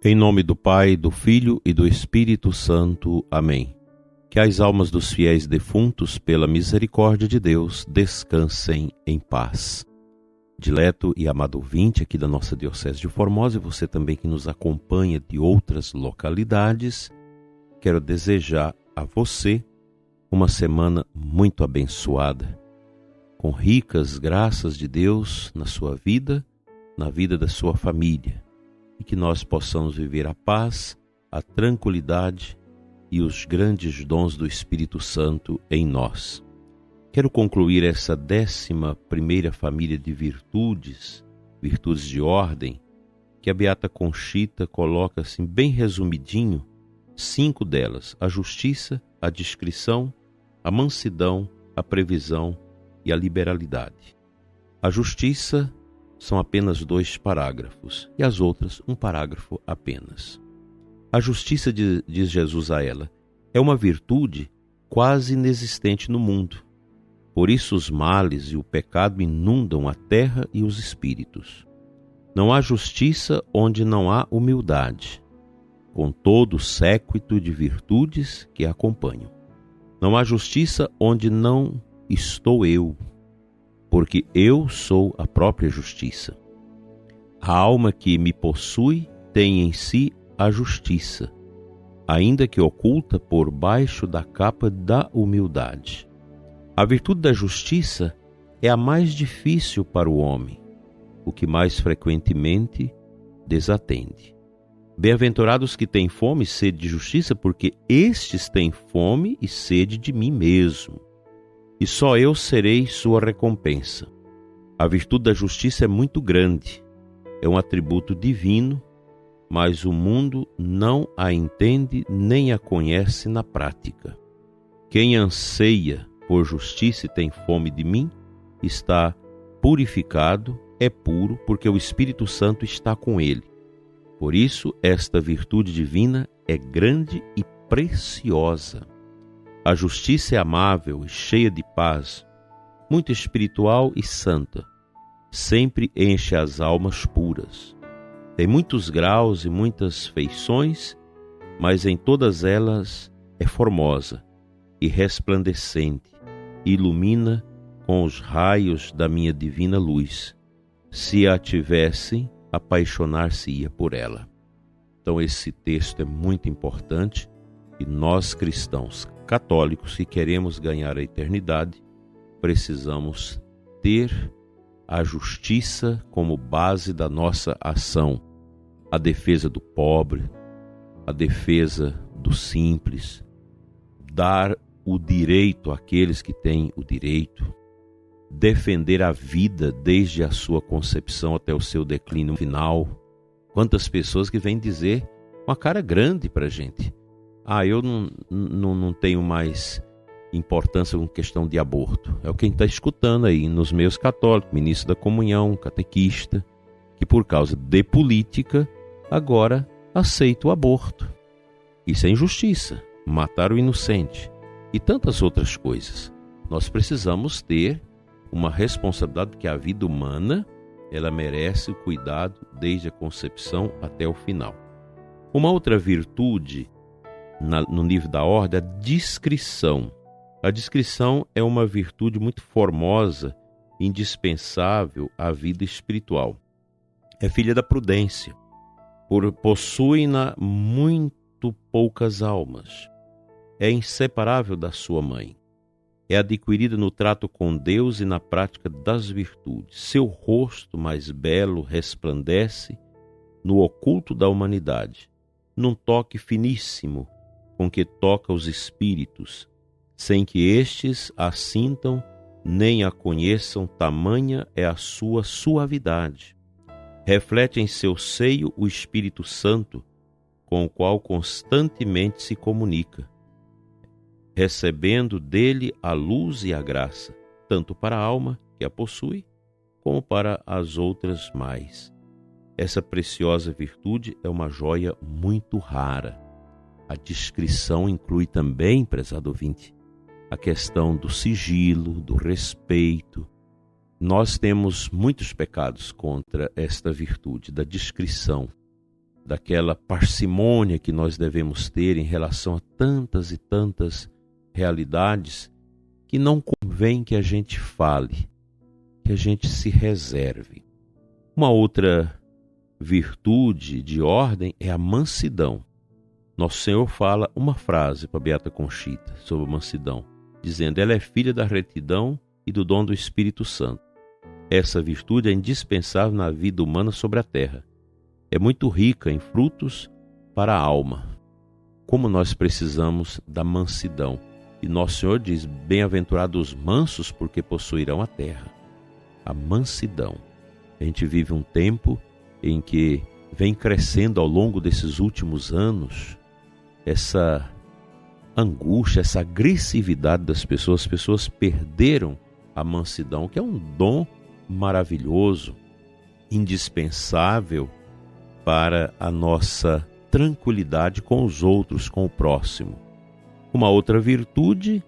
Em nome do Pai, do Filho e do Espírito Santo. Amém. Que as almas dos fiéis defuntos, pela misericórdia de Deus, descansem em paz. Dileto e amado ouvinte aqui da nossa Diocese de Formosa, e você também que nos acompanha de outras localidades, quero desejar a você uma semana muito abençoada, com ricas graças de Deus na sua vida, na vida da sua família. E que nós possamos viver a paz, a tranquilidade e os grandes dons do Espírito Santo em nós. Quero concluir essa 11ª família de virtudes de ordem, que a Beata Conchita coloca assim bem resumidinho, 5 delas: a justiça, a discrição, a mansidão, a previsão e a liberalidade. A justiça são apenas 2 parágrafos, e as outras, 1 parágrafo apenas. A justiça, diz Jesus a ela, é uma virtude quase inexistente no mundo. Por isso os males e o pecado inundam a terra e os espíritos. Não há justiça onde não há humildade, com todo o séquito de virtudes que a acompanham. Não há justiça onde não estou eu, porque eu sou a própria justiça. A alma que me possui tem em si a justiça, ainda que oculta por baixo da capa da humildade. A virtude da justiça é a mais difícil para o homem, o que mais frequentemente desatende. Bem-aventurados que têm fome e sede de justiça, porque estes têm fome e sede de mim mesmo, e só eu serei sua recompensa. A virtude da justiça é muito grande, é um atributo divino, mas o mundo não a entende nem a conhece na prática. Quem anseia por justiça e tem fome de mim, está purificado, é puro, porque o Espírito Santo está com ele. Por isso, esta virtude divina é grande e preciosa. A justiça é amável e cheia de paz, muito espiritual e santa. Sempre enche as almas puras. Tem muitos graus e muitas feições, mas em todas elas é formosa e resplandecente, e ilumina com os raios da minha divina luz. Se a tivessem, apaixonar-se-ia por ela. Então esse texto é muito importante, e nós cristãos católicos que queremos ganhar a eternidade, precisamos ter a justiça como base da nossa ação, a defesa do pobre, a defesa do simples, dar o direito àqueles que têm o direito, defender a vida desde a sua concepção até o seu declínio final. Quantas pessoas que vêm dizer uma cara grande para a gente: eu não tenho mais importância com questão de aborto. É o que a gente está escutando aí nos meios católicos, ministro da comunhão, catequista, que por causa de política agora aceita o aborto. Isso é injustiça, matar o inocente e tantas outras coisas. Nós precisamos ter uma responsabilidade, que a vida humana, ela merece o cuidado desde a concepção até o final. Uma outra virtude no livro da ordem é a discrição. A discrição é uma virtude muito formosa, indispensável à vida espiritual. É filha da prudência, possui-na muito poucas almas. É inseparável da sua mãe. É adquirida no trato com Deus e na prática das virtudes. Seu rosto mais belo resplandece no oculto da humanidade, num toque finíssimo com que toca os espíritos, sem que estes a sintam nem a conheçam, tamanha é a sua suavidade. Reflete em seu seio o Espírito Santo, com o qual constantemente se comunica, recebendo dele a luz e a graça, tanto para a alma que a possui, como para as outras mais. Essa preciosa virtude é uma joia muito rara. A discrição inclui também, prezado ouvinte, a questão do sigilo, do respeito. Nós temos muitos pecados contra esta virtude da discrição. daquela parcimônia que nós devemos ter em relação a tantas e tantas realidades, que não convém que a gente fale, que a gente se reserve. Uma outra virtude de ordem é a mansidão. Nosso Senhor fala uma frase para a Beata Conchita sobre a mansidão, dizendo: ela é filha da retidão e do dom do Espírito Santo. Essa virtude é indispensável na vida humana sobre a terra. É muito rica em frutos para a alma. Como nós precisamos da mansidão. E Nosso Senhor diz: bem-aventurados os mansos, porque possuirão a terra. A mansidão. A gente vive um tempo em que vem crescendo ao longo desses últimos anos essa angústia, essa agressividade das pessoas. As pessoas perderam a mansidão, que é um dom maravilhoso, indispensável para a nossa tranquilidade com os outros, com o próximo. Uma outra virtude,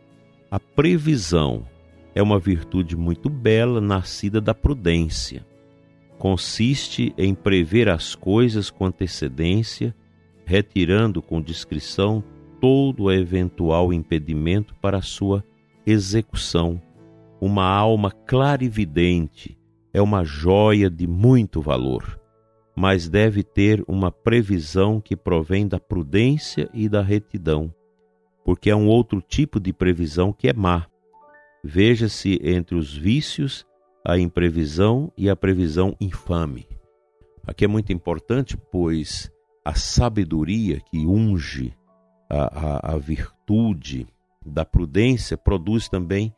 a previsão. É uma virtude muito bela, nascida da prudência. Consiste em prever as coisas com antecedência, retirando com discrição todo eventual impedimento para a sua execução. Uma alma clarividente é uma joia de muito valor, mas deve ter uma previsão que provém da prudência e da retidão, porque é um outro tipo de previsão que é má. Veja-se entre os vícios a imprevisão e a previsão infame. Aqui é muito importante, pois a sabedoria que unge a virtude da prudência produz também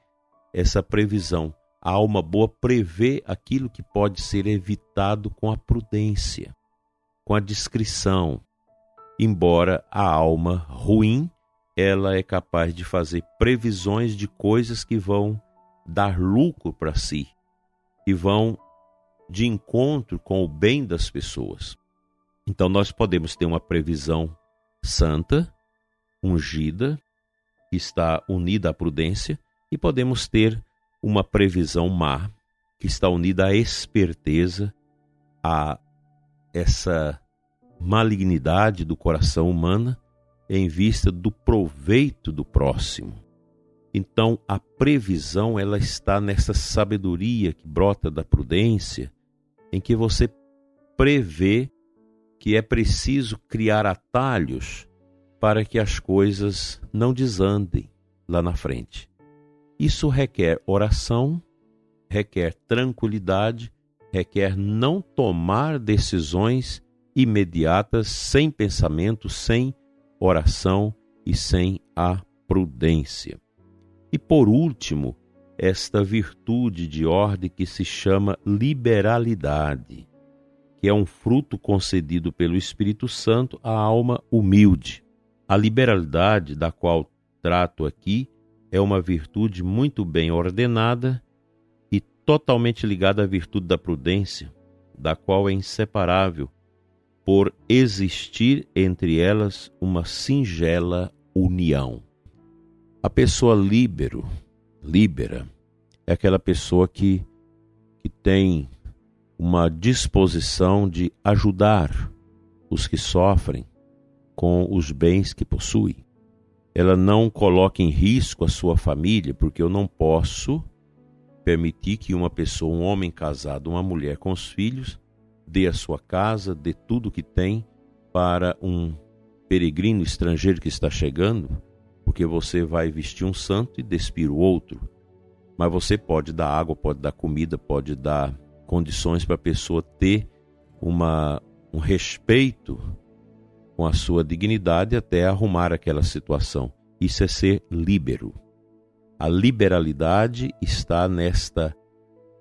essa previsão. A alma boa prevê aquilo que pode ser evitado com a prudência, com a discrição. Embora a alma ruim, ela é capaz de fazer previsões de coisas que vão dar lucro para si, que vão de encontro com o bem das pessoas. Então nós podemos ter uma previsão santa, ungida, que está unida à prudência, e podemos ter uma previsão má, que está unida à esperteza, a essa malignidade do coração humano em vista do proveito do próximo. Então a previsão, ela está nessa sabedoria que brota da prudência, em que você prevê que é preciso criar atalhos para que as coisas não desandem lá na frente. Isso requer oração, requer tranquilidade, requer não tomar decisões imediatas, sem pensamento, sem oração e sem a prudência. E por último, esta virtude de ordem que se chama liberalidade, que é um fruto concedido pelo Espírito Santo à alma humilde. A liberalidade da qual trato aqui é uma virtude muito bem ordenada e totalmente ligada à virtude da prudência, da qual é inseparável, por existir entre elas uma singela união. A pessoa líbera, é aquela pessoa que tem uma disposição de ajudar os que sofrem com os bens que possui. Ela não coloca em risco a sua família, porque eu não posso permitir que uma pessoa, um homem casado, uma mulher com os filhos, dê a sua casa, dê tudo que tem para um peregrino estrangeiro que está chegando, porque você vai vestir um santo e despir o outro. Mas você pode dar água, pode dar comida, pode dar condições para a pessoa ter um respeito com a sua dignidade até arrumar aquela situação. Isso é ser líbero. A liberalidade está nesta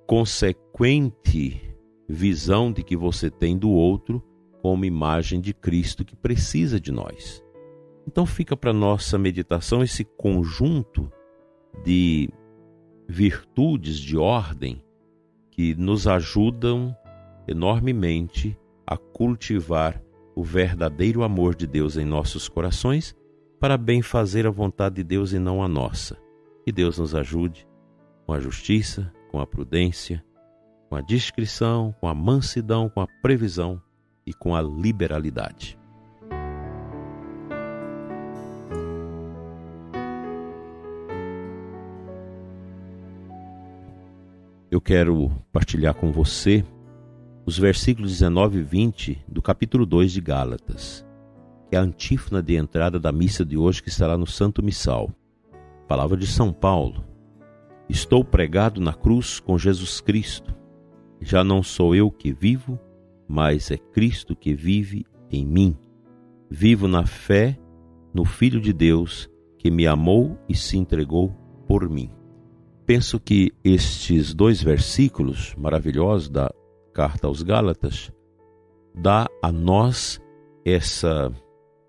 consequente visão de que você tem do outro como imagem de Cristo que precisa de nós. Então fica para nossa meditação esse conjunto de virtudes de ordem que nos ajudam enormemente a cultivar o verdadeiro amor de Deus em nossos corações, para bem fazer a vontade de Deus e não a nossa. Que Deus nos ajude com a justiça, com a prudência, com a discrição, com a mansidão, com a previsão, e com a liberalidade. Eu quero partilhar com você os versículos 19 e 20 do capítulo 2 de Gálatas, que é a antífona de entrada da missa de hoje, que estará no Santo Missal. Palavra de São Paulo: estou pregado na cruz com Jesus Cristo. Já não sou eu que vivo, mas é Cristo que vive em mim. Vivo na fé no Filho de Deus, que me amou e se entregou por mim. Penso que estes dois versículos maravilhosos da carta aos Gálatas dá a nós essa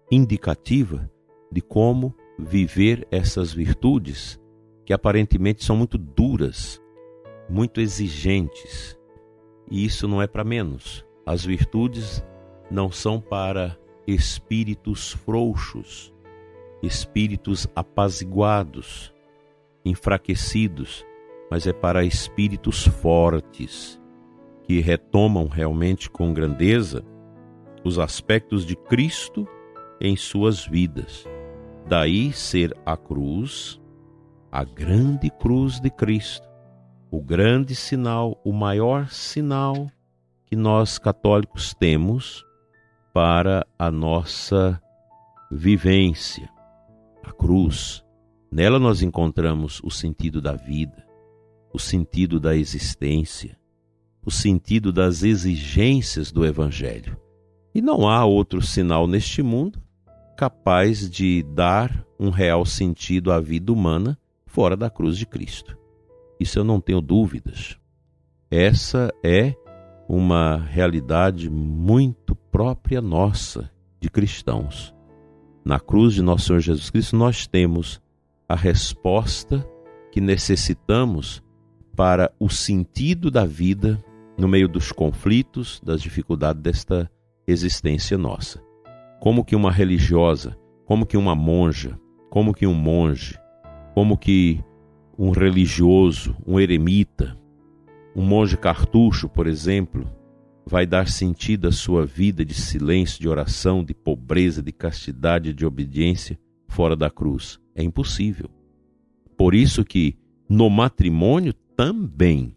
indicativa de como viver essas virtudes que aparentemente são muito duras, muito exigentes. E isso não é para menos. As virtudes não são para espíritos frouxos, espíritos apaziguados, enfraquecidos, mas é para espíritos fortes, que retomam realmente com grandeza os aspectos de Cristo em suas vidas. Daí ser a cruz, a grande cruz de Cristo, o grande sinal, o maior sinal que nós católicos temos para a nossa vivência. A cruz, nela nós encontramos o sentido da vida, o sentido da existência, o sentido das exigências do Evangelho. E não há outro sinal neste mundo capaz de dar um real sentido à vida humana fora da cruz de Cristo. Isso eu não tenho dúvidas. Essa é uma realidade muito própria nossa, de cristãos. Na cruz de nosso Senhor Jesus Cristo nós temos a resposta que necessitamos para o sentido da vida no meio dos conflitos, das dificuldades desta existência nossa. Como que uma religiosa, como que uma monja, como que um monge, como que um religioso, um eremita, um monge cartucho, por exemplo, vai dar sentido à sua vida de silêncio, de oração, de pobreza, de castidade, de obediência fora da cruz? É impossível. Por isso que no matrimônio também,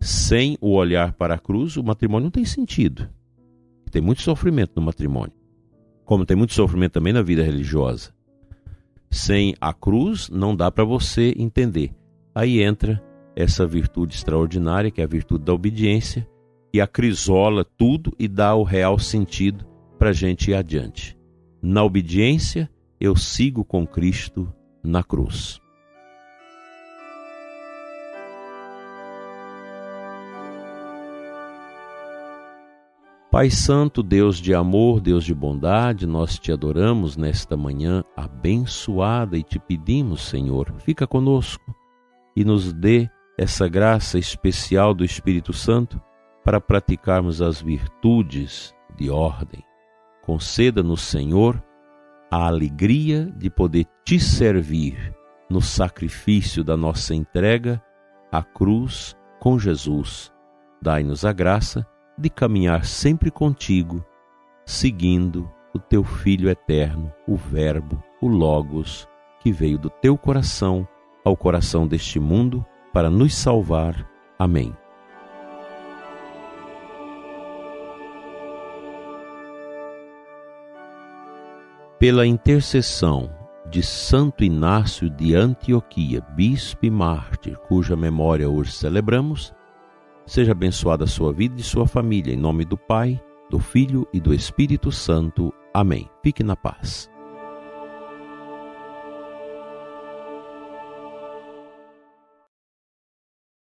sem o olhar para a cruz, o matrimônio não tem sentido. Tem muito sofrimento no matrimônio, como tem muito sofrimento também na vida religiosa. Sem a cruz não dá para você entender. Aí entra essa virtude extraordinária, que é a virtude da obediência, que acrisola tudo e dá o real sentido para a gente ir adiante. Na obediência, eu sigo com Cristo na cruz. Pai Santo, Deus de amor, Deus de bondade, nós te adoramos nesta manhã abençoada e te pedimos, Senhor, fica conosco e nos dê essa graça especial do Espírito Santo para praticarmos as virtudes de ordem. Conceda-nos, Senhor, a alegria de poder te servir no sacrifício da nossa entrega à cruz com Jesus. Dai-nos a graça de caminhar sempre contigo, seguindo o teu Filho eterno, o Verbo, o Logos, que veio do teu coração ao coração deste mundo para nos salvar. Amém. Pela intercessão de Santo Inácio de Antioquia, bispo e mártir, cuja memória hoje celebramos, seja abençoada a sua vida e sua família, em nome do Pai, do Filho e do Espírito Santo. Amém. Fique na paz.